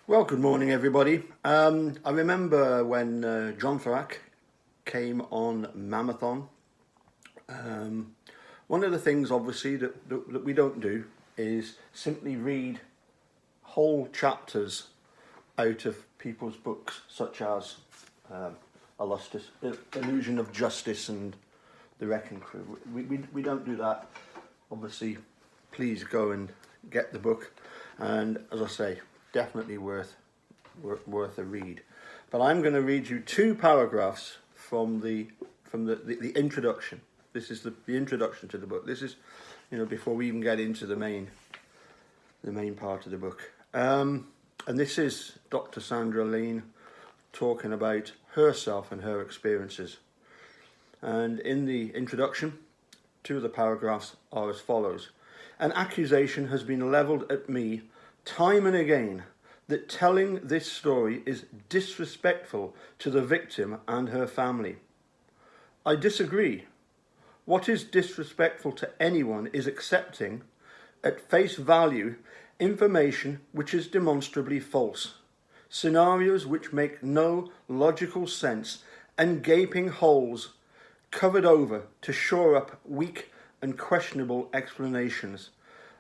Well, good morning, everybody. I remember when John Farrak came on Mammothon. One of the things, obviously, that we don't do is simply read whole chapters out of people's books, such as Illusion of Justice and The Wrecking Crew. We don't do that. Obviously, please go and get the book. And as I say, definitely worth a read. But I'm going to read you two paragraphs from the introduction. This is the introduction to the book. This is, before we even get into the main part of the book. And this is Dr. Sandra Lean talking about herself and her experiences. And in the introduction, two of the paragraphs are as follows. An accusation has been levelled at me time and again that telling this story is disrespectful to the victim and her family. I disagree. What is disrespectful to anyone is accepting, at face value, information which is demonstrably false, scenarios which make no logical sense, and gaping holes covered over to shore up weak and questionable explanations,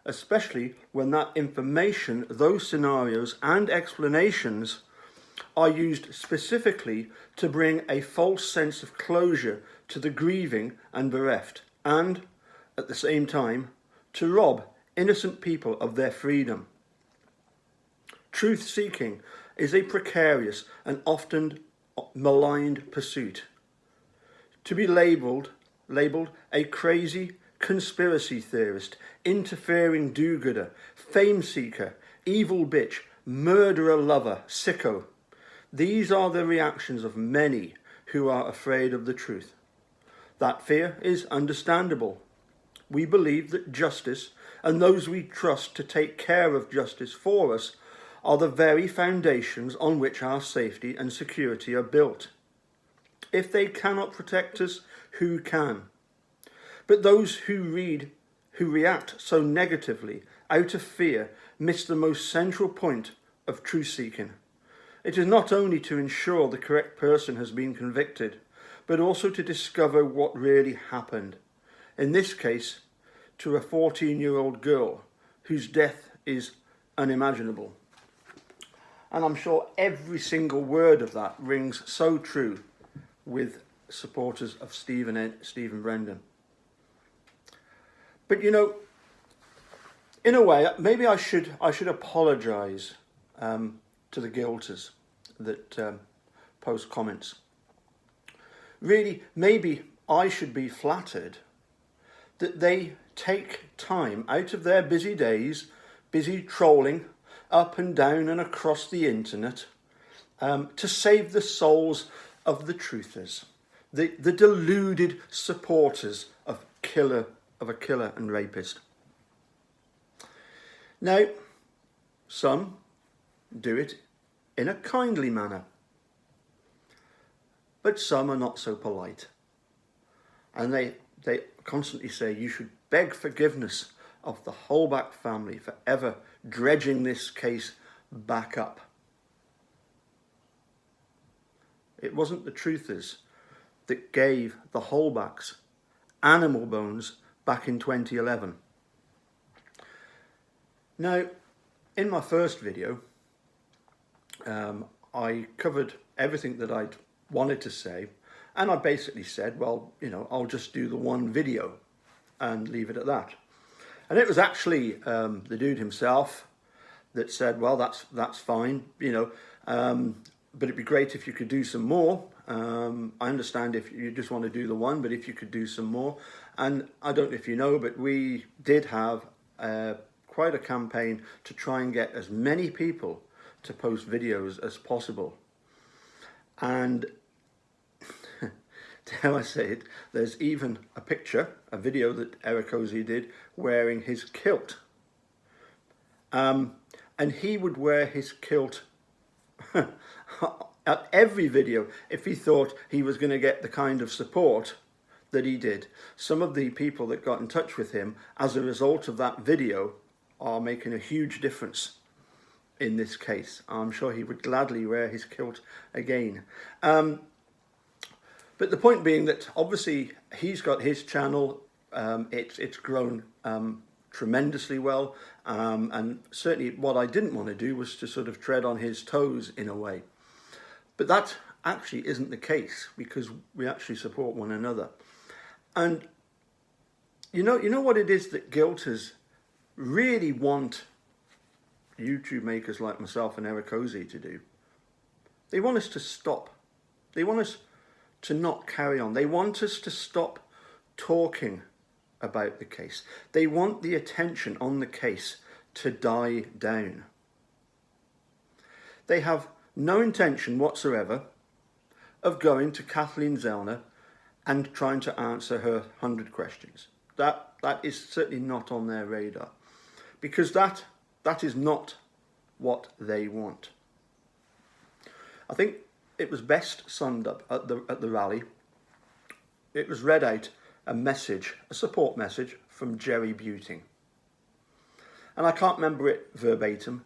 especially when that information, those scenarios and explanations are used specifically to bring a false sense of closure to the grieving and bereft, and, at the same time, to rob innocent people of their freedom. Truth-seeking is a precarious and often maligned pursuit. To be labelled a crazy conspiracy theorist, interfering do-gooder, fame-seeker, evil bitch, murderer lover, sicko. These are the reactions of many who are afraid of the truth. That fear is understandable. We believe that justice and those we trust to take care of justice for us are the very foundations on which our safety and security are built. If they cannot protect us, who can? But those who react so negatively out of fear miss the most central point of truth-seeking. It is not only to ensure the correct person has been convicted, but also to discover what really happened. In this case, to a 14-year-old girl whose death is unimaginable. And I'm sure every single word of that rings so true with supporters of Stephen Brendan. But in a way, maybe I should apologise to the guilters that post comments. Really, maybe I should be flattered that they take time out of their busy days, busy trolling up and down and across the internet, to save the souls of the truthers, the deluded supporters of a killer and rapist. Now, some do it in a kindly manner, but some are not so polite. And they constantly say you should beg forgiveness of the Holbach family for ever dredging this case back up. It wasn't the truthers that gave the Holbachs animal bones back in 2011. Now, in my first video, I covered everything that I'd wanted to say, and I basically said, well, I'll just do the one video and leave it at that. And it was actually the dude himself that said, well, that's fine, but it'd be great if you could do some more. I understand if you just want to do the one, but if you could do some more. And I don't know if you know, but we did have quite a campaign to try and get as many people to post videos as possible. And dare I say it, there's even a video that Eric Ozee did wearing his kilt. And he would wear his kilt at every video if he thought he was going to get the kind of support that he did. Some of the people that got in touch with him as a result of that video are making a huge difference in this case. I'm sure he would gladly wear his kilt again. But the point being that obviously he's got his channel. It's grown tremendously well, and certainly what I didn't want to do was to sort of tread on his toes in a way. But that actually isn't the case, because we actually support one another. And you know what it is that guilters really want YouTube makers like myself and Eric Ozee to do? They want us to stop. They want us to not carry on. They want us to stop talking about the case. They want the attention on the case to die down. They have no intention whatsoever of going to Kathleen Zellner and trying to answer her 100 questions. That is certainly not on their radar, because that is not what they want. I think it was best summed up at the rally. It was read out a support message from Jerry Buting. And I can't remember it verbatim,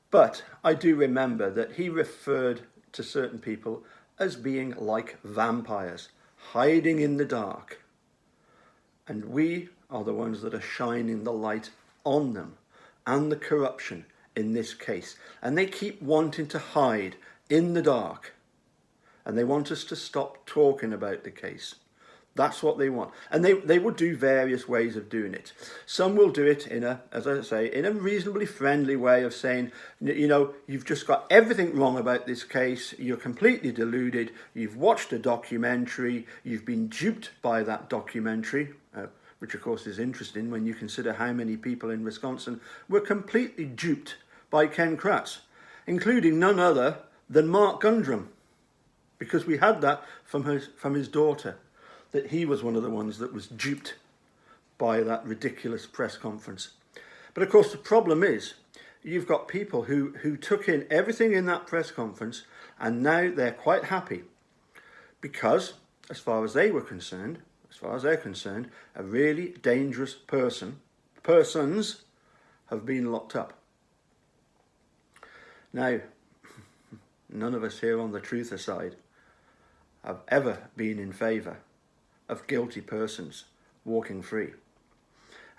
but I do remember that he referred to certain people as being like vampires, hiding in the dark. And we are the ones that are shining the light on them and the corruption in this case. And they keep wanting to hide in the dark. And they want us to stop talking about the case. That's what they want. And they will do various ways of doing it. Some will do it in a reasonably friendly way of saying, you know, you've just got everything wrong about this case. You're completely deluded. You've watched a documentary. You've been duped by that documentary, which of course is interesting when you consider how many people in Wisconsin were completely duped by Ken Kratz, including none other than Mark Gundrum, because we had that from his daughter, that he was one of the ones that was duped by that ridiculous press conference. But of course the problem is, you've got people who took in everything in that press conference, and now they're quite happy because, as far as they're concerned, a really dangerous persons have been locked up. Now, none of us here on the truther side have ever been in favour of guilty persons walking free.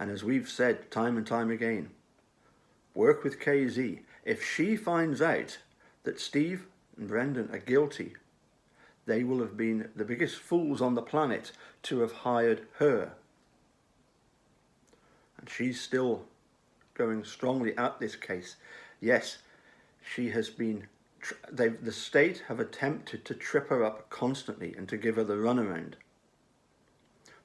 And as we've said time and time again, work with KZ. If she finds out that Steve and Brendan are guilty, they will have been the biggest fools on the planet to have hired her. And she's still going strongly at this case. Yes, she has been, the state have attempted to trip her up constantly and to give her the runaround.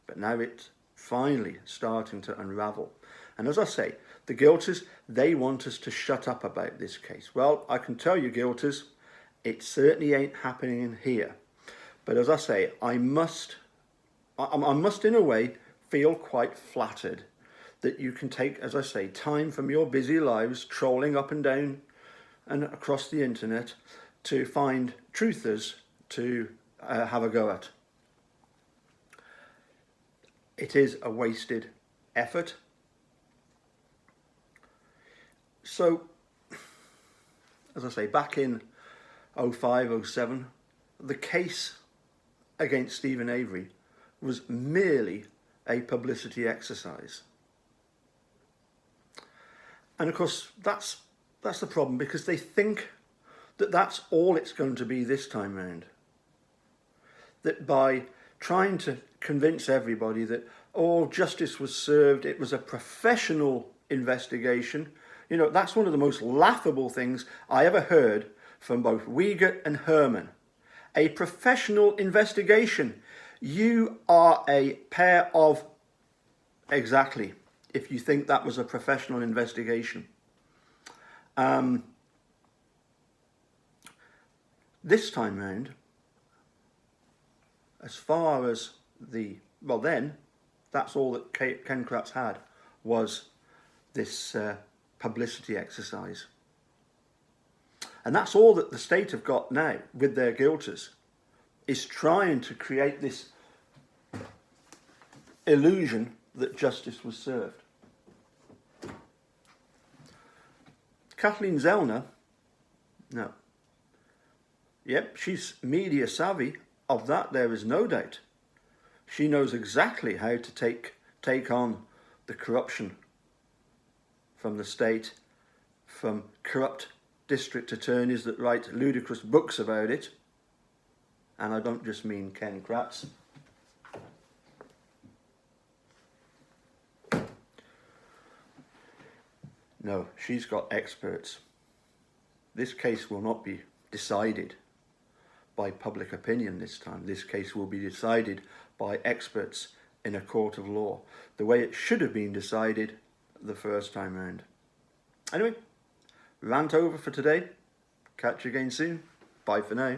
But now it's finally starting to unravel. And as I say, the guilters, they want us to shut up about this case. Well, I can tell you, guilters, it certainly ain't happening in here. But as I say, I must in a way feel quite flattered that you can take, as I say, time from your busy lives trolling up and down and across the internet to find truthers to have a go at. It is a wasted effort. So, as I say, back in 05, 07, the case against Steven Avery was merely a publicity exercise. And of course, that's the problem, because they think that that's all it's going to be this time round. That by trying to convince everybody that, oh, justice was served, it was a professional investigation. You know, that's one of the most laughable things I ever heard from both Wiegert and Herman. A professional investigation. You are a pair of... Exactly, if you think that was a professional investigation. This time round, as far as then, that's all that Ken Kratz had, was this publicity exercise. And that's all that the state have got now with their guilters, is trying to create this illusion that justice was served. Kathleen Zellner, no. Yep, she's media savvy. Of that, there is no doubt. She knows exactly how to take on the corruption from the state, from corrupt district attorneys that write ludicrous books about it. And I don't just mean Ken Kratz. No, she's got experts. This case will not be decided by public opinion this time. This case will be decided by experts in a court of law, the way it should have been decided the first time round. Anyway, rant over for today. Catch you again soon. Bye for now.